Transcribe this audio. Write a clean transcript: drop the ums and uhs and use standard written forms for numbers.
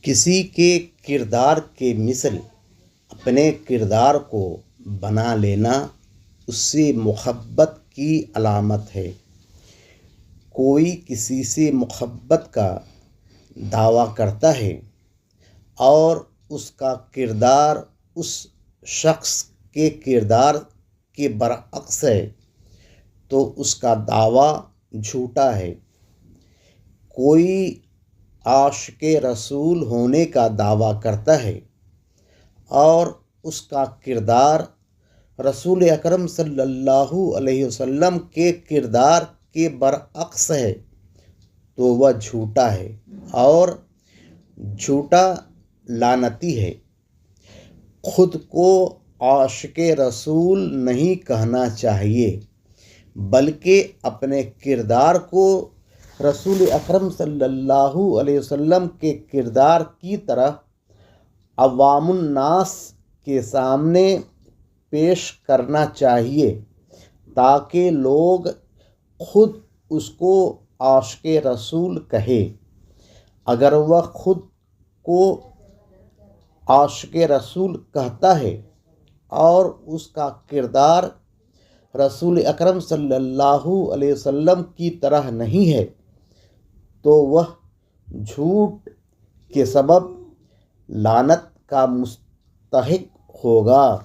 کسی کے کردار کے مثل اپنے کردار کو بنا لینا اس سے محبت کی علامت ہے۔ کوئی کسی سے محبت کا دعویٰ کرتا ہے اور اس کا کردار اس شخص کے کردار کے برعکس ہے تو اس کا دعویٰ جھوٹا ہے۔ کوئی عاشق رسول ہونے کا دعویٰ کرتا ہے اور اس کا کردار رسول اکرم صلی اللہ علیہ وسلم کے کردار کے برعکس ہے تو وہ جھوٹا ہے اور جھوٹا لعنتی ہے۔ خود کو عاشق رسول نہیں کہنا چاہیے بلکہ اپنے کردار کو رسول اکرم صلی اللہ علیہ وسلم کے کردار کی طرح عوام الناس کے سامنے پیش کرنا چاہیے تاکہ لوگ خود اس کو عاشق رسول کہے۔ اگر وہ خود کو عاشق رسول کہتا ہے اور اس کا کردار رسول اکرم صلی اللہ علیہ وسلم کی طرح نہیں ہے تو وہ جھوٹ کے سبب لعنت کا مستحق ہوگا۔